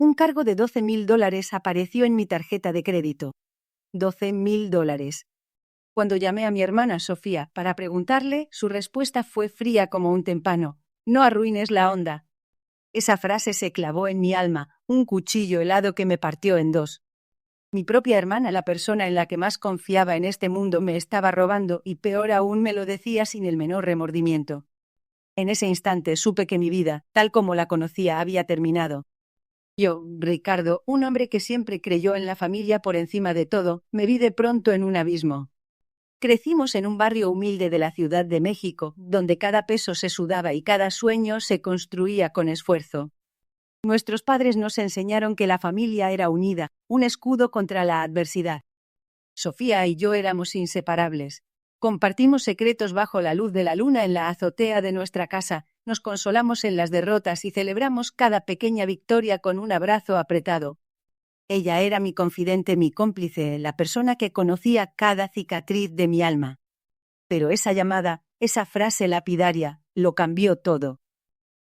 un cargo de $12.000 apareció en mi tarjeta de crédito. $12.000. Cuando llamé a mi hermana Sofía para preguntarle, su respuesta fue fría como un témpano. No arruines la onda. Esa frase se clavó en mi alma, un cuchillo helado que me partió en dos. Mi propia hermana, la persona en la que más confiaba en este mundo, me estaba robando y peor aún me lo decía sin el menor remordimiento. En ese instante supe que mi vida, tal como la conocía, había terminado. Yo, Ricardo, un hombre que siempre creyó en la familia por encima de todo, me vi de pronto en un abismo. Crecimos en un barrio humilde de la Ciudad de México, donde cada peso se sudaba y cada sueño se construía con esfuerzo. Nuestros padres nos enseñaron que la familia era unida, un escudo contra la adversidad. Sofía y yo éramos inseparables. Compartimos secretos bajo la luz de la luna en la azotea de nuestra casa, nos consolamos en las derrotas y celebramos cada pequeña victoria con un abrazo apretado. Ella era mi confidente, mi cómplice, la persona que conocía cada cicatriz de mi alma. Pero esa llamada, esa frase lapidaria, lo cambió todo.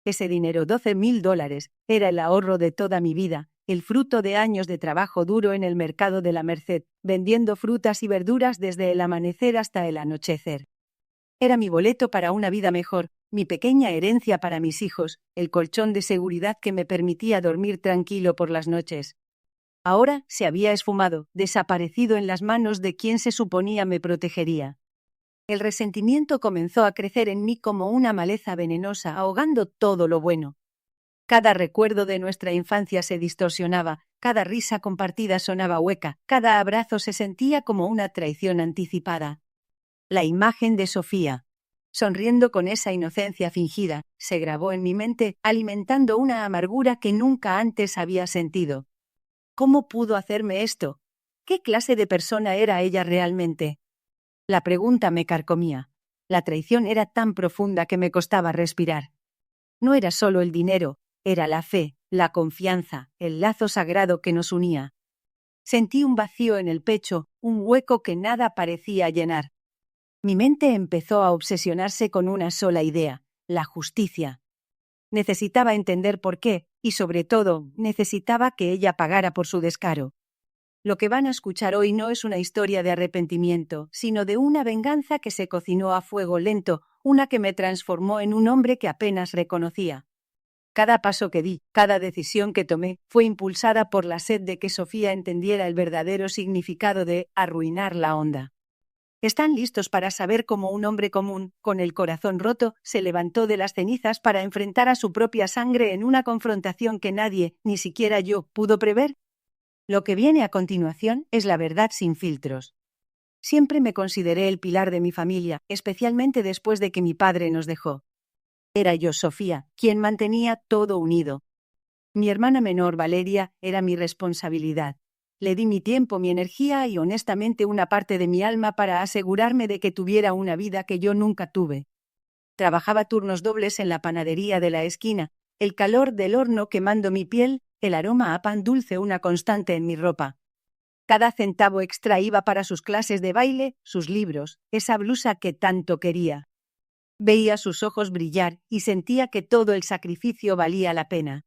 Ese dinero, $12.000, era el ahorro de toda mi vida, el fruto de años de trabajo duro en el mercado de la Merced, vendiendo frutas y verduras desde el amanecer hasta el anochecer. Era mi boleto para una vida mejor, mi pequeña herencia para mis hijos, el colchón de seguridad que me permitía dormir tranquilo por las noches. Ahora se había esfumado, desaparecido en las manos de quien se suponía me protegería. El resentimiento comenzó a crecer en mí como una maleza venenosa, ahogando todo lo bueno. Cada recuerdo de nuestra infancia se distorsionaba, cada risa compartida sonaba hueca, cada abrazo se sentía como una traición anticipada. La imagen de Sofía, sonriendo con esa inocencia fingida, se grabó en mi mente, alimentando una amargura que nunca antes había sentido. ¿Cómo pudo hacerme esto? ¿Qué clase de persona era ella realmente? La pregunta me carcomía. La traición era tan profunda que me costaba respirar. No era solo el dinero, era la fe, la confianza, el lazo sagrado que nos unía. Sentí un vacío en el pecho, un hueco que nada parecía llenar. Mi mente empezó a obsesionarse con una sola idea, la justicia. Necesitaba entender por qué, y sobre todo, necesitaba que ella pagara por su descaro. Lo que van a escuchar hoy no es una historia de arrepentimiento, sino de una venganza que se cocinó a fuego lento, una que me transformó en un hombre que apenas reconocía. Cada paso que di, cada decisión que tomé, fue impulsada por la sed de que Sofía entendiera el verdadero significado de arruinar la onda. ¿Están listos para saber cómo un hombre común, con el corazón roto, se levantó de las cenizas para enfrentar a su propia sangre en una confrontación que nadie, ni siquiera yo, pudo prever? Lo que viene a continuación es la verdad sin filtros. Siempre me consideré el pilar de mi familia, especialmente después de que mi padre nos dejó. Era yo, Sofía, quien mantenía todo unido. Mi hermana menor, Valeria, era mi responsabilidad. Le di mi tiempo, mi energía y honestamente una parte de mi alma para asegurarme de que tuviera una vida que yo nunca tuve. Trabajaba turnos dobles en la panadería de la esquina, el calor del horno quemando mi piel, el aroma a pan dulce una constante en mi ropa. Cada centavo extra iba para sus clases de baile, sus libros, esa blusa que tanto quería. Veía sus ojos brillar y sentía que todo el sacrificio valía la pena.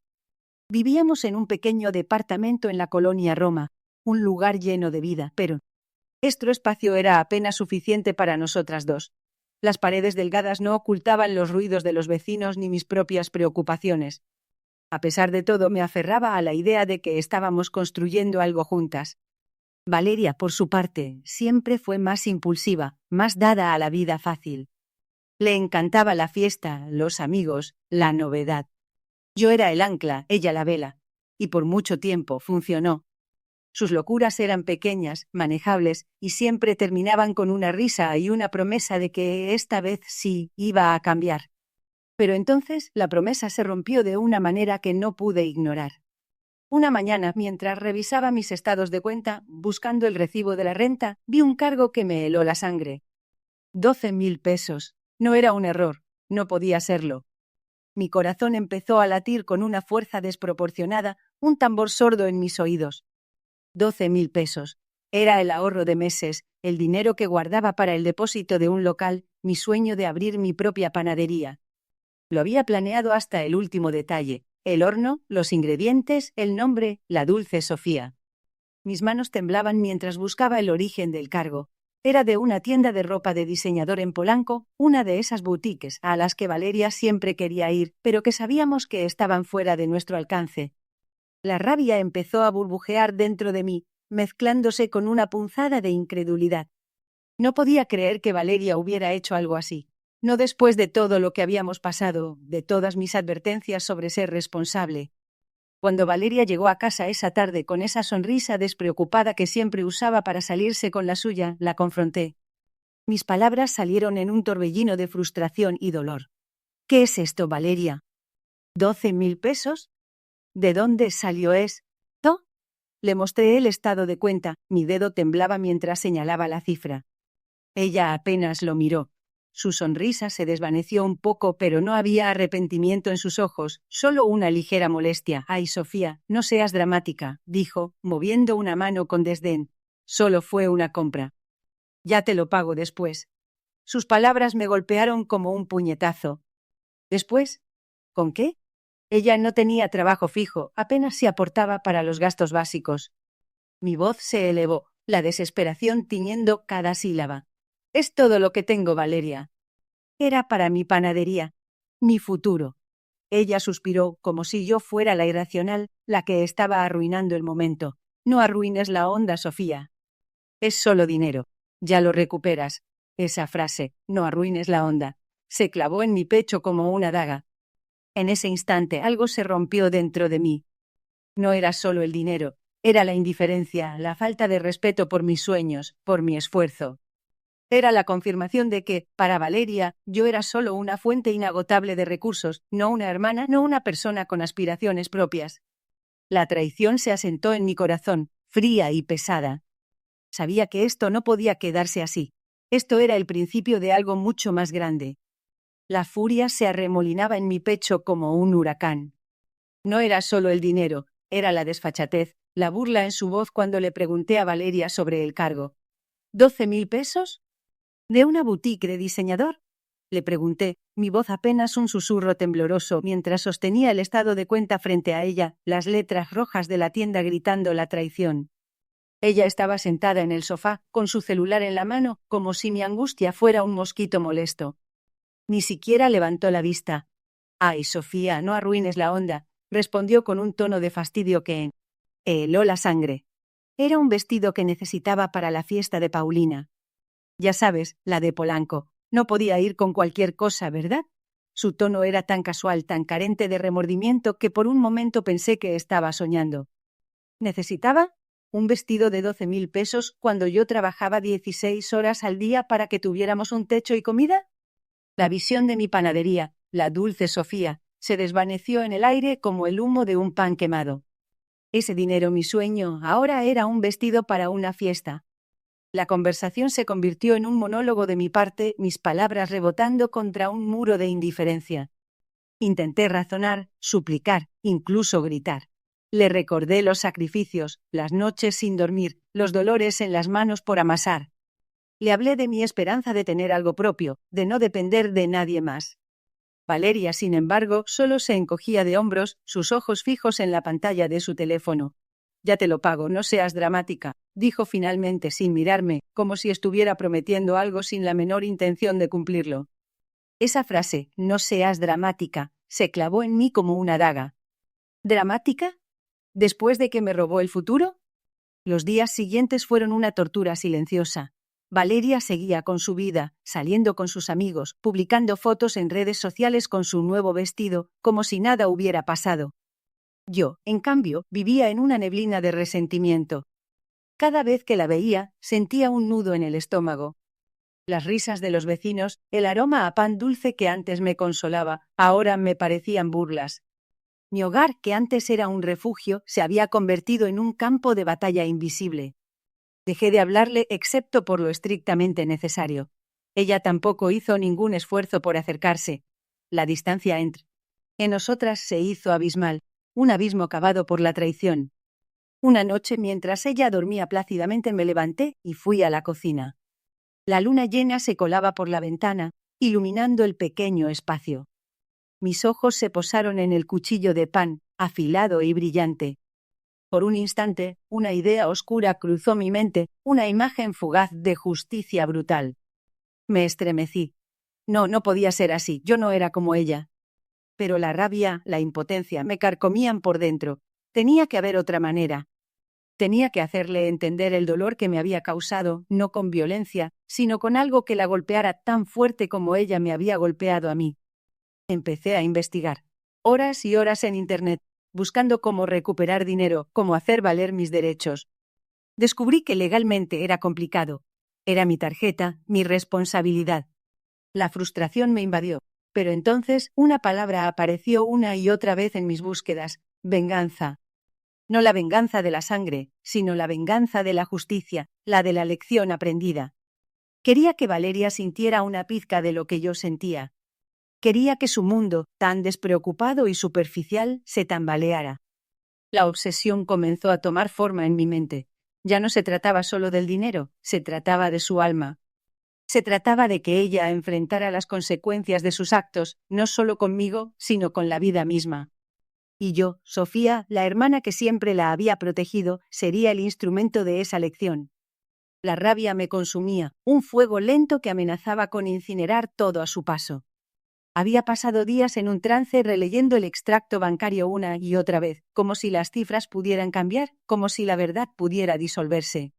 Vivíamos en un pequeño departamento en la colonia Roma, un lugar lleno de vida, pero nuestro espacio era apenas suficiente para nosotras dos. Las paredes delgadas no ocultaban los ruidos de los vecinos ni mis propias preocupaciones. A pesar de todo, me aferraba a la idea de que estábamos construyendo algo juntas. Valeria, por su parte, siempre fue más impulsiva, más dada a la vida fácil. Le encantaba la fiesta, los amigos, la novedad. Yo era el ancla, ella la vela, y por mucho tiempo funcionó. Sus locuras eran pequeñas, manejables, y siempre terminaban con una risa y una promesa de que esta vez sí iba a cambiar. Pero entonces la promesa se rompió de una manera que no pude ignorar. Una mañana, mientras revisaba mis estados de cuenta, buscando el recibo de la renta, vi un cargo que me heló la sangre. $12.000. No era un error, no podía serlo. Mi corazón empezó a latir con una fuerza desproporcionada, un tambor sordo en mis oídos. $12.000. Era el ahorro de meses, el dinero que guardaba para el depósito de un local, mi sueño de abrir mi propia panadería. Lo había planeado hasta el último detalle, el horno, los ingredientes, el nombre, la dulce Sofía. Mis manos temblaban mientras buscaba el origen del cargo. Era de una tienda de ropa de diseñador en Polanco, una de esas boutiques a las que Valeria siempre quería ir, pero que sabíamos que estaban fuera de nuestro alcance. La rabia empezó a burbujear dentro de mí, mezclándose con una punzada de incredulidad. No podía creer que Valeria hubiera hecho algo así. No después de todo lo que habíamos pasado, de todas mis advertencias sobre ser responsable. Cuando Valeria llegó a casa esa tarde con esa sonrisa despreocupada que siempre usaba para salirse con la suya, la confronté. Mis palabras salieron en un torbellino de frustración y dolor. ¿Qué es esto, Valeria? ¿12.000 pesos? ¿De dónde salió esto? Le mostré el estado de cuenta, mi dedo temblaba mientras señalaba la cifra. Ella apenas lo miró. Su sonrisa se desvaneció un poco, pero no había arrepentimiento en sus ojos, solo una ligera molestia. «Ay, Sofía, no seas dramática», dijo, moviendo una mano con desdén. «Solo fue una compra. Ya te lo pago después». Sus palabras me golpearon como un puñetazo. ¿Después? ¿Con qué? Ella no tenía trabajo fijo, apenas se aportaba para los gastos básicos. Mi voz se elevó, la desesperación tiñendo cada sílaba. «Es todo lo que tengo, Valeria». Era para mi panadería, mi futuro. Ella suspiró como si yo fuera la irracional, la que estaba arruinando el momento. «No arruines la onda, Sofía. Es solo dinero. Ya lo recuperas». Esa frase, «no arruines la onda», se clavó en mi pecho como una daga. En ese instante algo se rompió dentro de mí. No era solo el dinero, era la indiferencia, la falta de respeto por mis sueños, por mi esfuerzo. Era la confirmación de que, para Valeria, yo era solo una fuente inagotable de recursos, no una hermana, no una persona con aspiraciones propias. La traición se asentó en mi corazón, fría y pesada. Sabía que esto no podía quedarse así. Esto era el principio de algo mucho más grande. La furia se arremolinaba en mi pecho como un huracán. No era solo el dinero, era la desfachatez, la burla en su voz cuando le pregunté a Valeria sobre el cargo. «¿12.000 pesos? ¿De una boutique de diseñador?», le pregunté, mi voz apenas un susurro tembloroso mientras sostenía el estado de cuenta frente a ella, las letras rojas de la tienda gritando la traición. Ella estaba sentada en el sofá, con su celular en la mano, como si mi angustia fuera un mosquito molesto. Ni siquiera levantó la vista. «Ay, Sofía, no arruines la onda», respondió con un tono de fastidio que heló la sangre. Era un vestido que necesitaba para la fiesta de Paulina. Ya sabes, la de Polanco. No podía ir con cualquier cosa, ¿verdad? Su tono era tan casual, tan carente de remordimiento que por un momento pensé que estaba soñando. ¿Necesitaba? ¿Un vestido de 12.000 pesos cuando yo trabajaba 16 horas al día para que tuviéramos un techo y comida? La visión de mi panadería, la dulce Sofía, se desvaneció en el aire como el humo de un pan quemado. Ese dinero, mi sueño, ahora era un vestido para una fiesta. La conversación se convirtió en un monólogo de mi parte, mis palabras rebotando contra un muro de indiferencia. Intenté razonar, suplicar, incluso gritar. Le recordé los sacrificios, las noches sin dormir, los dolores en las manos por amasar. Le hablé de mi esperanza de tener algo propio, de no depender de nadie más. Valeria, sin embargo, solo se encogía de hombros, sus ojos fijos en la pantalla de su teléfono. «Ya te lo pago, no seas dramática», dijo finalmente sin mirarme, como si estuviera prometiendo algo sin la menor intención de cumplirlo. Esa frase, «no seas dramática», se clavó en mí como una daga. ¿Dramática? ¿Después de que me robó el futuro? Los días siguientes fueron una tortura silenciosa. Valeria seguía con su vida, saliendo con sus amigos, publicando fotos en redes sociales con su nuevo vestido, como si nada hubiera pasado. Yo, en cambio, vivía en una neblina de resentimiento. Cada vez que la veía, sentía un nudo en el estómago. Las risas de los vecinos, el aroma a pan dulce que antes me consolaba, ahora me parecían burlas. Mi hogar, que antes era un refugio, se había convertido en un campo de batalla invisible. Dejé de hablarle excepto por lo estrictamente necesario. Ella tampoco hizo ningún esfuerzo por acercarse. La distancia entre nosotras se hizo abismal, un abismo cavado por la traición. Una noche, mientras ella dormía plácidamente, me levanté y fui a la cocina. La luna llena se colaba por la ventana, iluminando el pequeño espacio. Mis ojos se posaron en el cuchillo de pan, afilado y brillante. Por un instante, una idea oscura cruzó mi mente, una imagen fugaz de justicia brutal. Me estremecí. No podía ser así, yo no era como ella. Pero la rabia, la impotencia, me carcomían por dentro. Tenía que haber otra manera. Tenía que hacerle entender el dolor que me había causado, no con violencia, sino con algo que la golpeara tan fuerte como ella me había golpeado a mí. Empecé a investigar. Horas y horas en Internet, buscando cómo recuperar dinero, cómo hacer valer mis derechos. Descubrí que legalmente era complicado. Era mi tarjeta, mi responsabilidad. La frustración me invadió, pero entonces una palabra apareció una y otra vez en mis búsquedas: venganza. No la venganza de la sangre, sino la venganza de la justicia, la de la lección aprendida. Quería que Valeria sintiera una pizca de lo que yo sentía. Quería que su mundo, tan despreocupado y superficial, se tambaleara. La obsesión comenzó a tomar forma en mi mente. Ya no se trataba solo del dinero, se trataba de su alma. Se trataba de que ella enfrentara las consecuencias de sus actos, no solo conmigo, sino con la vida misma. Y yo, Sofía, la hermana que siempre la había protegido, sería el instrumento de esa lección. La rabia me consumía, un fuego lento que amenazaba con incinerar todo a su paso. Había pasado días en un trance releyendo el extracto bancario una y otra vez, como si las cifras pudieran cambiar, como si la verdad pudiera disolverse.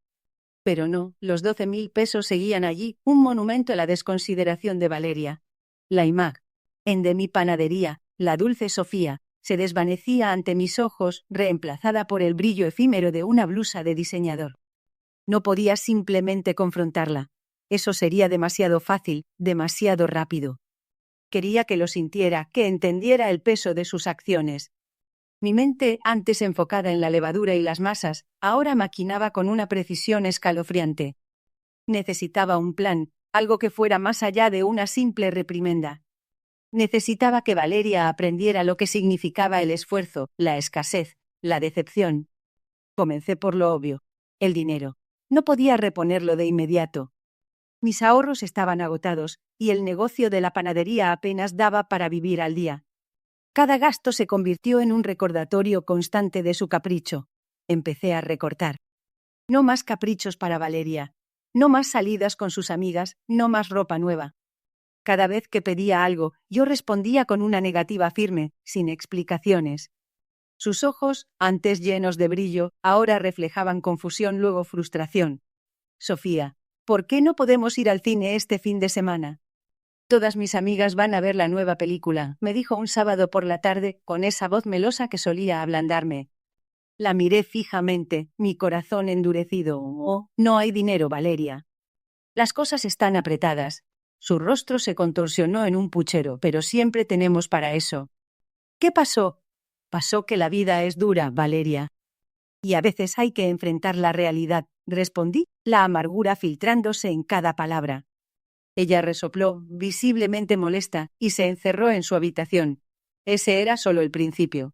Pero no, los 12.000 pesos seguían allí, un monumento a la desconsideración de Valeria. La imagen de mi panadería, la dulce Sofía, se desvanecía ante mis ojos, reemplazada por el brillo efímero de una blusa de diseñador. No podía simplemente confrontarla. Eso sería demasiado fácil, demasiado rápido. Quería que lo sintiera, que entendiera el peso de sus acciones. Mi mente, antes enfocada en la levadura y las masas, ahora maquinaba con una precisión escalofriante. Necesitaba un plan, algo que fuera más allá de una simple reprimenda. Necesitaba que Valeria aprendiera lo que significaba el esfuerzo, la escasez, la decepción. Comencé por lo obvio: el dinero. No podía reponerlo de inmediato. Mis ahorros estaban agotados, y el negocio de la panadería apenas daba para vivir al día. Cada gasto se convirtió en un recordatorio constante de su capricho. Empecé a recortar. No más caprichos para Valeria. No más salidas con sus amigas, no más ropa nueva. Cada vez que pedía algo, yo respondía con una negativa firme, sin explicaciones. Sus ojos, antes llenos de brillo, ahora reflejaban confusión, luego frustración. Sofía, ¿por qué no podemos ir al cine este fin de semana? Todas mis amigas van a ver la nueva película, me dijo un sábado por la tarde, con esa voz melosa que solía ablandarme. La miré fijamente, mi corazón endurecido. Oh, no hay dinero, Valeria. Las cosas están apretadas. Su rostro se contorsionó en un puchero, pero siempre tenemos para eso. ¿Qué pasó? Pasó que la vida es dura, Valeria. Y a veces hay que enfrentar la realidad, respondí, la amargura filtrándose en cada palabra. Ella resopló, visiblemente molesta, y se encerró en su habitación. Ese era solo el principio.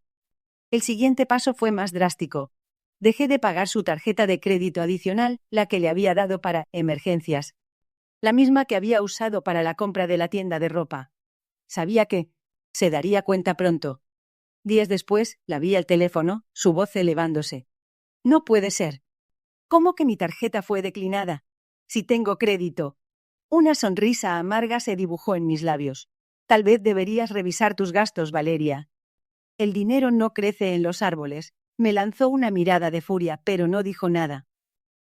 El siguiente paso fue más drástico. Dejé de pagar su tarjeta de crédito adicional, la que le había dado para emergencias. La misma que había usado para la compra de la tienda de ropa. Sabía que se daría cuenta pronto. Días después, la vi al teléfono, su voz elevándose. No puede ser. ¿Cómo que mi tarjeta fue declinada? Si tengo crédito. Una sonrisa amarga se dibujó en mis labios. Tal vez deberías revisar tus gastos, Valeria. El dinero no crece en los árboles. Me lanzó una mirada de furia, pero no dijo nada.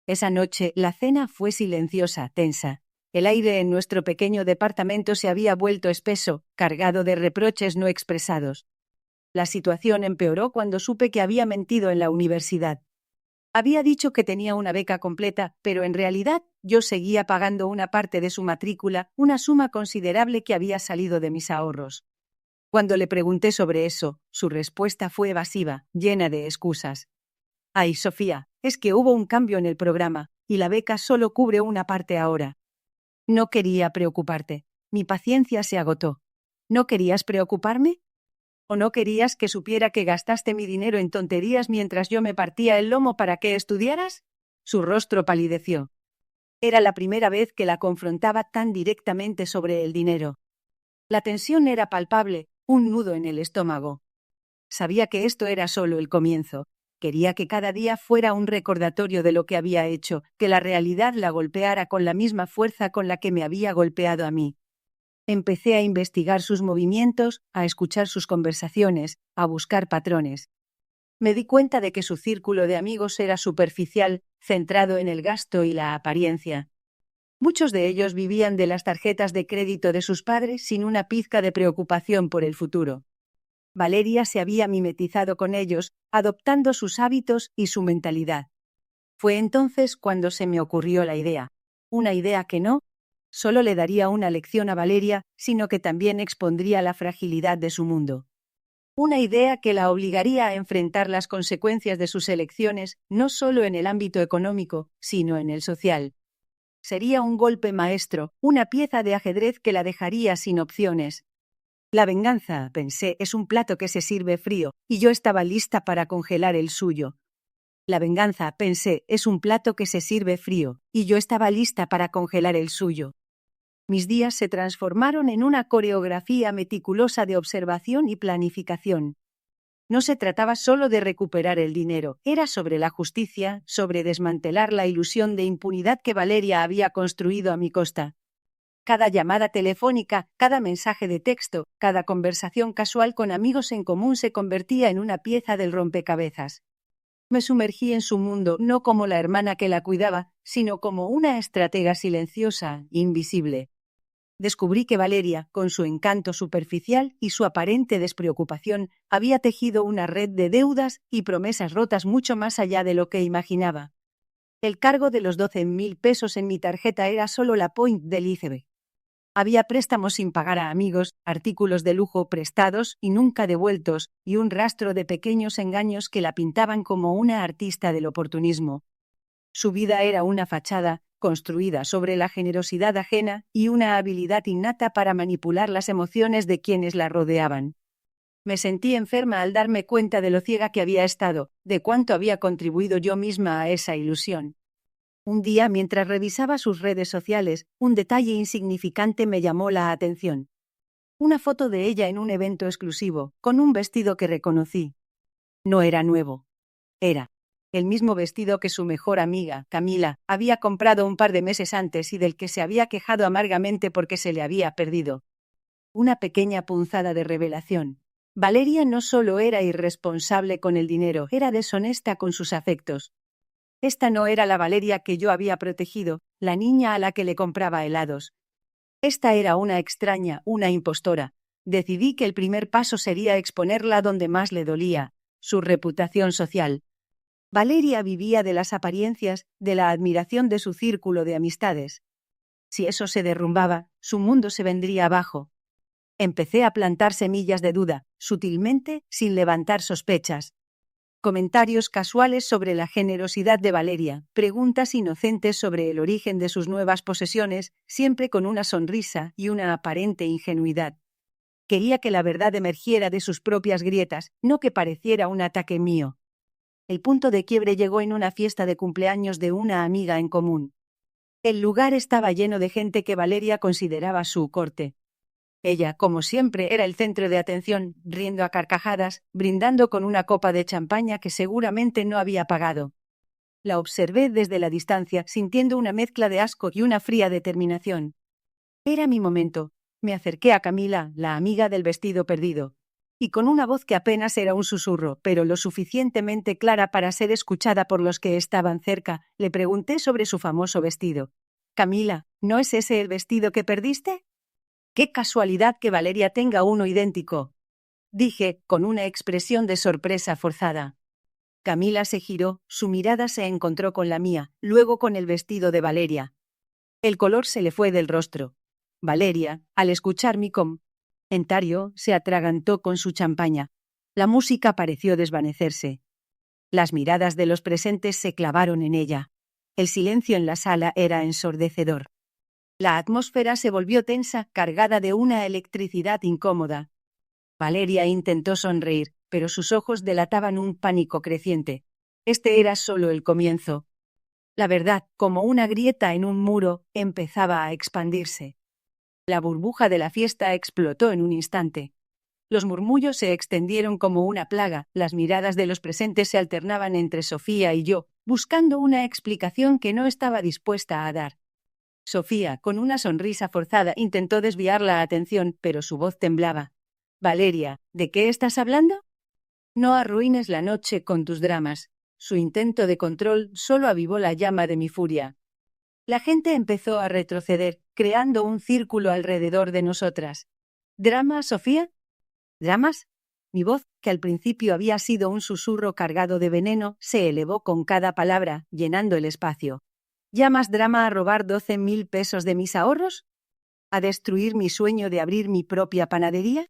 Esa noche, la cena fue silenciosa, tensa. El aire en nuestro pequeño departamento se había vuelto espeso, cargado de reproches no expresados. La situación empeoró cuando supe que había mentido en la universidad. Había dicho que tenía una beca completa, pero en realidad yo seguía pagando una parte de su matrícula, una suma considerable que había salido de mis ahorros. Cuando le pregunté sobre eso, su respuesta fue evasiva, llena de excusas. Ay, Sofía, es que hubo un cambio en el programa, y la beca solo cubre una parte ahora. No quería preocuparte. Mi paciencia se agotó. ¿No querías preocuparme? ¿O no querías que supiera que gastaste mi dinero en tonterías mientras yo me partía el lomo para que estudiaras? Su rostro palideció. Era la primera vez que la confrontaba tan directamente sobre el dinero. La tensión era palpable, un nudo en el estómago. Sabía que esto era solo el comienzo. Quería que cada día fuera un recordatorio de lo que había hecho, que la realidad la golpeara con la misma fuerza con la que me había golpeado a mí. Empecé a investigar sus movimientos, a escuchar sus conversaciones, a buscar patrones. Me di cuenta de que su círculo de amigos era superficial, centrado en el gasto y la apariencia. Muchos de ellos vivían de las tarjetas de crédito de sus padres sin una pizca de preocupación por el futuro. Valeria se había mimetizado con ellos, adoptando sus hábitos y su mentalidad. Fue entonces cuando se me ocurrió la idea. Una idea que no solo le daría una lección a Valeria, sino que también expondría la fragilidad de su mundo. Una idea que la obligaría a enfrentar las consecuencias de sus elecciones, no solo en el ámbito económico, sino en el social. Sería un golpe maestro, una pieza de ajedrez que la dejaría sin opciones. La venganza, pensé, es un plato que se sirve frío, y yo estaba lista para congelar el suyo. La venganza, pensé, es un plato que se sirve frío, y yo estaba lista para congelar el suyo. Mis días se transformaron en una coreografía meticulosa de observación y planificación. No se trataba solo de recuperar el dinero, era sobre la justicia, sobre desmantelar la ilusión de impunidad que Valeria había construido a mi costa. Cada llamada telefónica, cada mensaje de texto, cada conversación casual con amigos en común se convertía en una pieza del rompecabezas. Me sumergí en su mundo no como la hermana que la cuidaba, sino como una estratega silenciosa, invisible. Descubrí que Valeria, con su encanto superficial y su aparente despreocupación, había tejido una red de deudas y promesas rotas mucho más allá de lo que imaginaba. El cargo de los 12.000 pesos en mi tarjeta era solo la point del iceberg. Había préstamos sin pagar a amigos, artículos de lujo prestados y nunca devueltos, y un rastro de pequeños engaños que la pintaban como una artista del oportunismo. Su vida era una fachada, construida sobre la generosidad ajena y una habilidad innata para manipular las emociones de quienes la rodeaban. Me sentí enferma al darme cuenta de lo ciega que había estado, de cuánto había contribuido yo misma a esa ilusión. Un día, mientras revisaba sus redes sociales, un detalle insignificante me llamó la atención. Una foto de ella en un evento exclusivo, con un vestido que reconocí. No era nuevo. Era el mismo vestido que su mejor amiga, Camila, había comprado un par de meses antes y del que se había quejado amargamente porque se le había perdido. Una pequeña punzada de revelación. Valeria no solo era irresponsable con el dinero, era deshonesta con sus afectos. Esta no era la Valeria que yo había protegido, la niña a la que le compraba helados. Esta era una extraña, una impostora. Decidí que el primer paso sería exponerla donde más le dolía, su reputación social. Valeria vivía de las apariencias, de la admiración de su círculo de amistades. Si eso se derrumbaba, su mundo se vendría abajo. Empecé a plantar semillas de duda, sutilmente, sin levantar sospechas. Comentarios casuales sobre la generosidad de Valeria, preguntas inocentes sobre el origen de sus nuevas posesiones, siempre con una sonrisa y una aparente ingenuidad. Quería que la verdad emergiera de sus propias grietas, no que pareciera un ataque mío. El punto de quiebre llegó en una fiesta de cumpleaños de una amiga en común. El lugar estaba lleno de gente que Valeria consideraba su corte. Ella, como siempre, era el centro de atención, riendo a carcajadas, brindando con una copa de champaña que seguramente no había pagado. La observé desde la distancia, sintiendo una mezcla de asco y una fría determinación. Era mi momento. Me acerqué a Camila, la amiga del vestido perdido. Y con una voz que apenas era un susurro, pero lo suficientemente clara para ser escuchada por los que estaban cerca, le pregunté sobre su famoso vestido. «Camila, ¿no es ese el vestido que perdiste?» «¡Qué casualidad que Valeria tenga uno idéntico!», dije, con una expresión de sorpresa forzada. Camila se giró, su mirada se encontró con la mía, luego con el vestido de Valeria. El color se le fue del rostro. Valeria, al escuchar mi comentario, se atragantó con su champaña. La música pareció desvanecerse. Las miradas de los presentes se clavaron en ella. El silencio en la sala era ensordecedor. La atmósfera se volvió tensa, cargada de una electricidad incómoda. Valeria intentó sonreír, pero sus ojos delataban un pánico creciente. Este era solo el comienzo. La verdad, como una grieta en un muro, empezaba a expandirse. La burbuja de la fiesta explotó en un instante. Los murmullos se extendieron como una plaga, las miradas de los presentes se alternaban entre Sofía y yo, buscando una explicación que no estaba dispuesta a dar. Sofía, con una sonrisa forzada, intentó desviar la atención, pero su voz temblaba. «Valeria, ¿de qué estás hablando?» «No arruines la noche con tus dramas». Su intento de control solo avivó la llama de mi furia. La gente empezó a retroceder, creando un círculo alrededor de nosotras. «¿Drama, Sofía?» «¿Dramas?» Mi voz, que al principio había sido un susurro cargado de veneno, se elevó con cada palabra, llenando el espacio. ¿Llamas drama a robar 12.000 pesos de mis ahorros? ¿A destruir mi sueño de abrir mi propia panadería?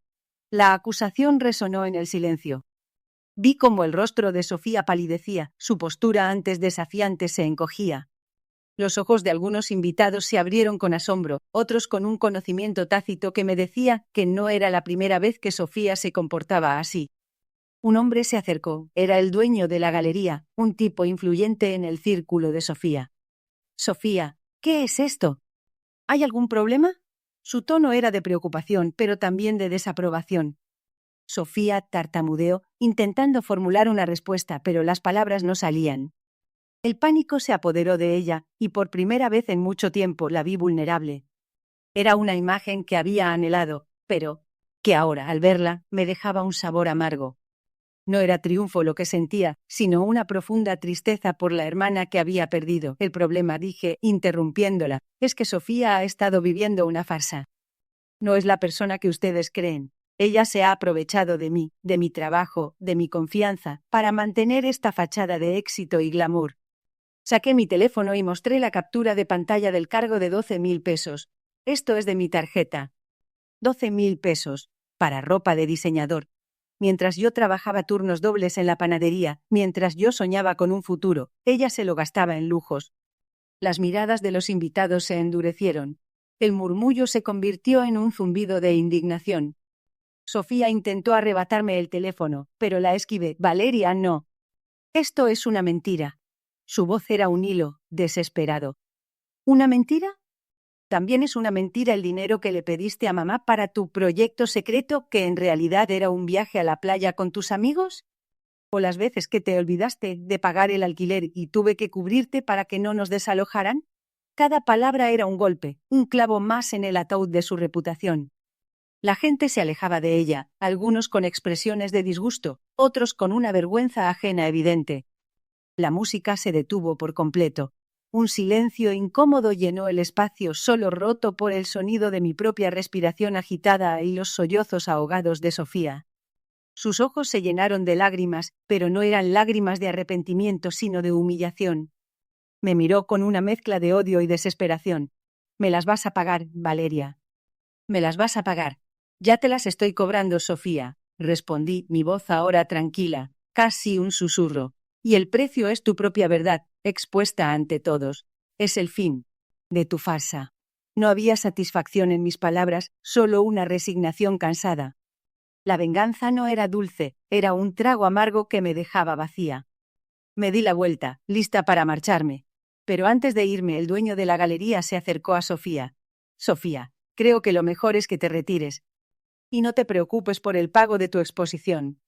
La acusación resonó en el silencio. Vi cómo el rostro de Sofía palidecía, su postura antes desafiante se encogía. Los ojos de algunos invitados se abrieron con asombro, otros con un conocimiento tácito que me decía que no era la primera vez que Sofía se comportaba así. Un hombre se acercó, era el dueño de la galería, un tipo influyente en el círculo de Sofía. «Sofía, ¿qué es esto? ¿Hay algún problema?» Su tono era de preocupación, pero también de desaprobación. Sofía tartamudeó, intentando formular una respuesta, pero las palabras no salían. El pánico se apoderó de ella, y por primera vez en mucho tiempo la vi vulnerable. Era una imagen que había anhelado, pero que ahora, al verla, me dejaba un sabor amargo. No era triunfo lo que sentía, sino una profunda tristeza por la hermana que había perdido. El problema, dije, interrumpiéndola, es que Sofía ha estado viviendo una farsa. No es la persona que ustedes creen. Ella se ha aprovechado de mí, de mi trabajo, de mi confianza, para mantener esta fachada de éxito y glamour. Saqué mi teléfono y mostré la captura de pantalla del cargo de 12.000 pesos. Esto es de mi tarjeta. 12.000 pesos. Para ropa de diseñador. Mientras yo trabajaba turnos dobles en la panadería, mientras yo soñaba con un futuro, ella se lo gastaba en lujos. Las miradas de los invitados se endurecieron. El murmullo se convirtió en un zumbido de indignación. Sofía intentó arrebatarme el teléfono, pero la esquivé. «Valeria, no. Esto es una mentira». Su voz era un hilo, desesperado. «¿Una mentira? También es una mentira el dinero que le pediste a mamá para tu proyecto secreto, que en realidad era un viaje a la playa con tus amigos. ¿O las veces que te olvidaste de pagar el alquiler y tuve que cubrirte para que no nos desalojaran?» Cada palabra era un golpe, un clavo más en el ataúd de su reputación. La gente se alejaba de ella, algunos con expresiones de disgusto, otros con una vergüenza ajena evidente. La música se detuvo por completo. Un silencio incómodo llenó el espacio, solo roto por el sonido de mi propia respiración agitada y los sollozos ahogados de Sofía. Sus ojos se llenaron de lágrimas, pero no eran lágrimas de arrepentimiento, sino de humillación. Me miró con una mezcla de odio y desesperación. «Me las vas a pagar, Valeria. Me las vas a pagar». «Ya te las estoy cobrando, Sofía», respondí, mi voz ahora tranquila, casi un susurro. «Y el precio es tu propia verdad, expuesta ante todos. Es el fin de tu farsa». No había satisfacción en mis palabras, solo una resignación cansada. La venganza no era dulce, era un trago amargo que me dejaba vacía. Me di la vuelta, lista para marcharme. Pero antes de irme, el dueño de la galería se acercó a Sofía. «Sofía, creo que lo mejor es que te retires. Y no te preocupes por el pago de tu exposición.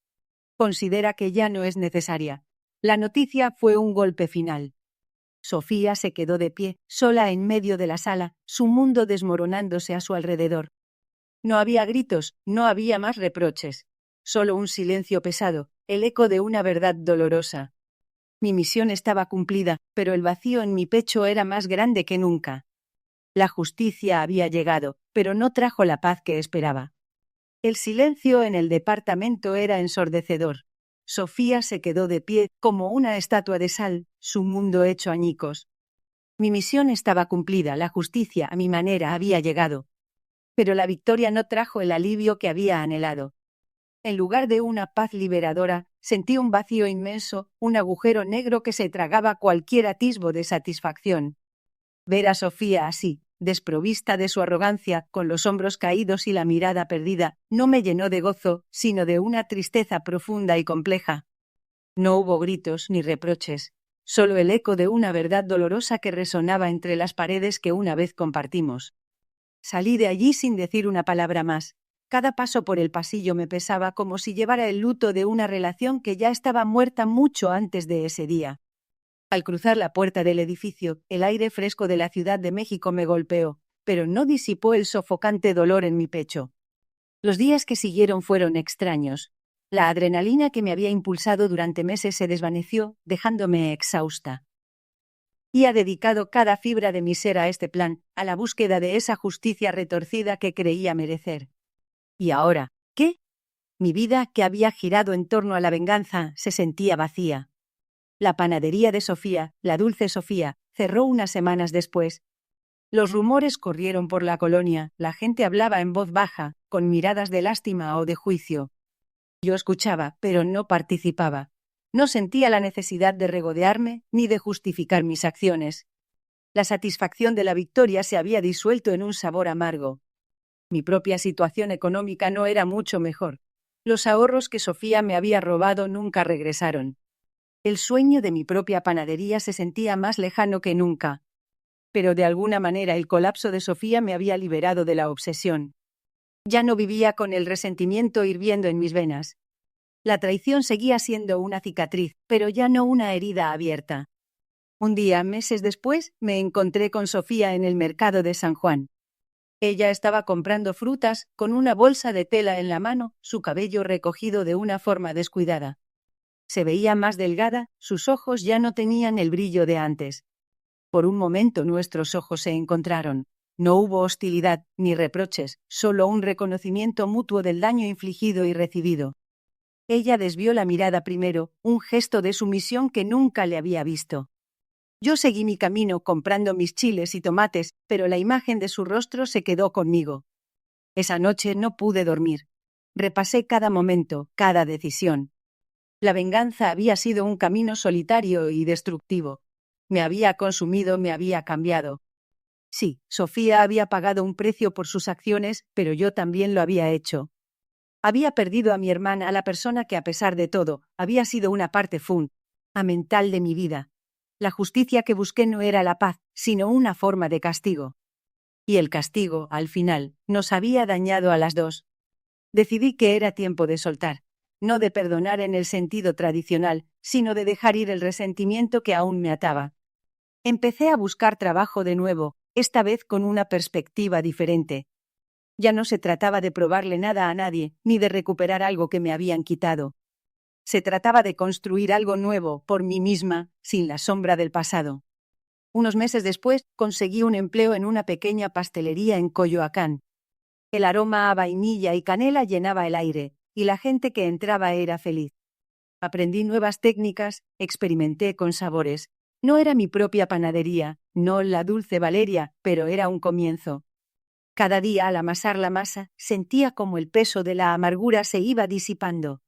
Considera que ya no es necesaria». La noticia fue un golpe final. Sofía se quedó de pie, sola en medio de la sala, su mundo desmoronándose a su alrededor. No había gritos, no había más reproches. Solo un silencio pesado, el eco de una verdad dolorosa. Mi misión estaba cumplida, pero el vacío en mi pecho era más grande que nunca. La justicia había llegado, pero no trajo la paz que esperaba. El silencio en el departamento era ensordecedor. Sofía se quedó de pie, como una estatua de sal, su mundo hecho añicos. Mi misión estaba cumplida, la justicia, a mi manera, había llegado. Pero la victoria no trajo el alivio que había anhelado. En lugar de una paz liberadora, sentí un vacío inmenso, un agujero negro que se tragaba cualquier atisbo de satisfacción. Ver a Sofía así, desprovista de su arrogancia, con los hombros caídos y la mirada perdida, no me llenó de gozo, sino de una tristeza profunda y compleja. No hubo gritos ni reproches, solo el eco de una verdad dolorosa que resonaba entre las paredes que una vez compartimos. Salí de allí sin decir una palabra más. Cada paso por el pasillo me pesaba como si llevara el luto de una relación que ya estaba muerta mucho antes de ese día. Al cruzar la puerta del edificio, el aire fresco de la Ciudad de México me golpeó, pero no disipó el sofocante dolor en mi pecho. Los días que siguieron fueron extraños. La adrenalina que me había impulsado durante meses se desvaneció, dejándome exhausta. Y ha dedicado cada fibra de mi ser a este plan, a la búsqueda de esa justicia retorcida que creía merecer. ¿Y ahora qué? Mi vida, que había girado en torno a la venganza, se sentía vacía. La panadería de Sofía, la dulce Sofía, cerró unas semanas después. Los rumores corrieron por la colonia, la gente hablaba en voz baja, con miradas de lástima o de juicio. Yo escuchaba, pero no participaba. No sentía la necesidad de regodearme ni de justificar mis acciones. La satisfacción de la victoria se había disuelto en un sabor amargo. Mi propia situación económica no era mucho mejor. Los ahorros que Sofía me había robado nunca regresaron. El sueño de mi propia panadería se sentía más lejano que nunca. Pero de alguna manera el colapso de Sofía me había liberado de la obsesión. Ya no vivía con el resentimiento hirviendo en mis venas. La traición seguía siendo una cicatriz, pero ya no una herida abierta. Un día, meses después, me encontré con Sofía en el mercado de San Juan. Ella estaba comprando frutas, con una bolsa de tela en la mano, su cabello recogido de una forma descuidada. Se veía más delgada, sus ojos ya no tenían el brillo de antes. Por un momento nuestros ojos se encontraron. No hubo hostilidad ni reproches, solo un reconocimiento mutuo del daño infligido y recibido. Ella desvió la mirada primero, un gesto de sumisión que nunca le había visto. Yo seguí mi camino comprando mis chiles y tomates, pero la imagen de su rostro se quedó conmigo. Esa noche no pude dormir. Repasé cada momento, cada decisión. La venganza había sido un camino solitario y destructivo. Me había consumido, me había cambiado. Sí, Sofía había pagado un precio por sus acciones, pero yo también lo había hecho. Había perdido a mi hermana, a la persona que, a pesar de todo, había sido una parte fundamental de mi vida. La justicia que busqué no era la paz, sino una forma de castigo. Y el castigo, al final, nos había dañado a las dos. Decidí que era tiempo de soltar. No de perdonar en el sentido tradicional, sino de dejar ir el resentimiento que aún me ataba. Empecé a buscar trabajo de nuevo, esta vez con una perspectiva diferente. Ya no se trataba de probarle nada a nadie, ni de recuperar algo que me habían quitado. Se trataba de construir algo nuevo, por mí misma, sin la sombra del pasado. Unos meses después, conseguí un empleo en una pequeña pastelería en Coyoacán. El aroma a vainilla y canela llenaba el aire, y la gente que entraba era feliz. Aprendí nuevas técnicas, experimenté con sabores. No era mi propia panadería, no la Dulce Valeria, pero era un comienzo. Cada día, al amasar la masa, sentía como el peso de la amargura se iba disipando.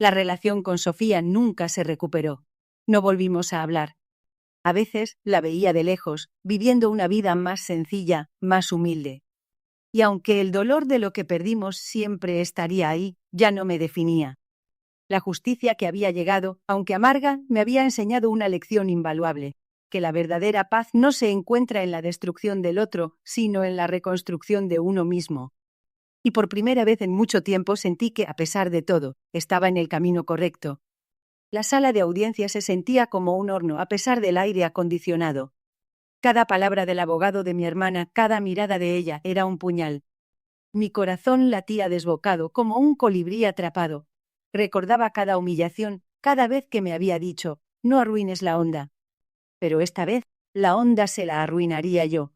La relación con Sofía nunca se recuperó. No volvimos a hablar. A veces la veía de lejos, viviendo una vida más sencilla, más humilde. Y aunque el dolor de lo que perdimos siempre estaría ahí, ya no me definía. La justicia que había llegado, aunque amarga, me había enseñado una lección invaluable, que la verdadera paz no se encuentra en la destrucción del otro, sino en la reconstrucción de uno mismo. Y por primera vez en mucho tiempo sentí que, a pesar de todo, estaba en el camino correcto. La sala de audiencia se sentía como un horno a pesar del aire acondicionado. Cada palabra del abogado de mi hermana, cada mirada de ella era un puñal. Mi corazón latía desbocado como un colibrí atrapado. Recordaba cada humillación, cada vez que me había dicho, no arruines la onda. Pero esta vez, la onda se la arruinaría yo.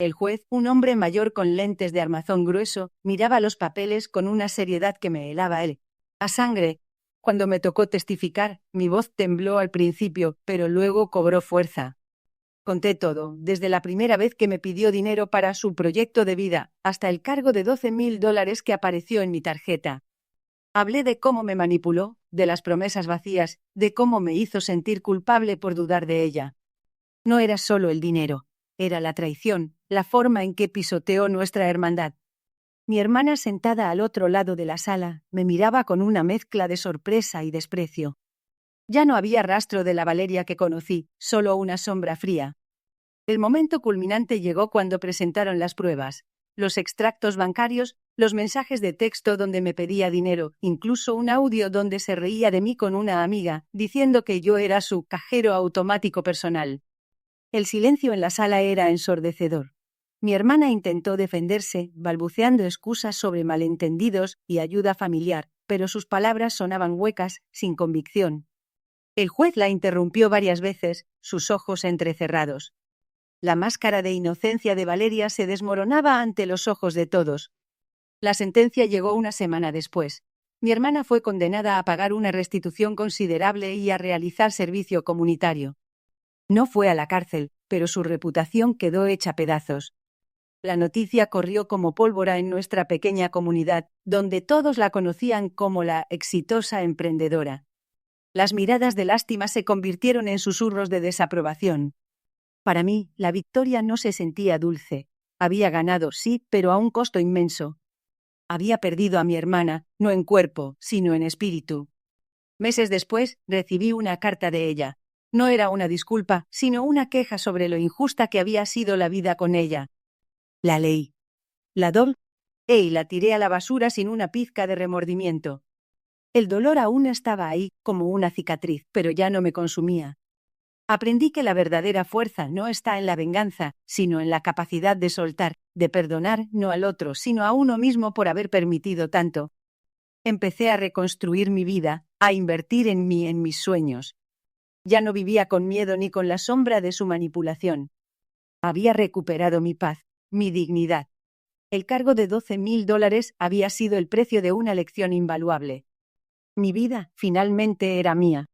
El juez, un hombre mayor con lentes de armazón grueso, miraba los papeles con una seriedad que me helaba a sangre. Cuando me tocó testificar, mi voz tembló al principio, pero luego cobró fuerza. Conté todo, desde la primera vez que me pidió dinero para su proyecto de vida, hasta el cargo de $12,000 que apareció en mi tarjeta. Hablé de cómo me manipuló, de las promesas vacías, de cómo me hizo sentir culpable por dudar de ella. No era solo el dinero, era la traición, la forma en que pisoteó nuestra hermandad. Mi hermana, sentada al otro lado de la sala, me miraba con una mezcla de sorpresa y desprecio. Ya no había rastro de la Valeria que conocí, solo una sombra fría. El momento culminante llegó cuando presentaron las pruebas, los extractos bancarios, Los mensajes de texto donde me pedía dinero, incluso un audio donde se reía de mí con una amiga, diciendo que yo era su cajero automático personal. El silencio en la sala era ensordecedor. Mi hermana intentó defenderse, balbuceando excusas sobre malentendidos y ayuda familiar, pero sus palabras sonaban huecas, sin convicción. El juez la interrumpió varias veces, sus ojos entrecerrados. La máscara de inocencia de Valeria se desmoronaba ante los ojos de todos. La sentencia llegó una semana después. Mi hermana fue condenada a pagar una restitución considerable y a realizar servicio comunitario. No fue a la cárcel, pero su reputación quedó hecha pedazos. La noticia corrió como pólvora en nuestra pequeña comunidad, donde todos la conocían como la exitosa emprendedora. Las miradas de lástima se convirtieron en susurros de desaprobación. Para mí, la victoria no se sentía dulce. Había ganado, sí, pero a un costo inmenso. Había perdido a mi hermana, no en cuerpo, sino en espíritu. Meses después, recibí una carta de ella. No era una disculpa, sino una queja sobre lo injusta que había sido la vida con ella. La leí. La y la tiré a la basura sin una pizca de remordimiento. El dolor aún estaba ahí, como una cicatriz, pero ya no me consumía. Aprendí que la verdadera fuerza no está en la venganza, sino en la capacidad de soltar, de perdonar no al otro, sino a uno mismo por haber permitido tanto. Empecé a reconstruir mi vida, a invertir en mí, en mis sueños. Ya no vivía con miedo ni con la sombra de su manipulación. Había recuperado mi paz, mi dignidad. El cargo de $12,000 había sido el precio de una lección invaluable. Mi vida, finalmente, era mía.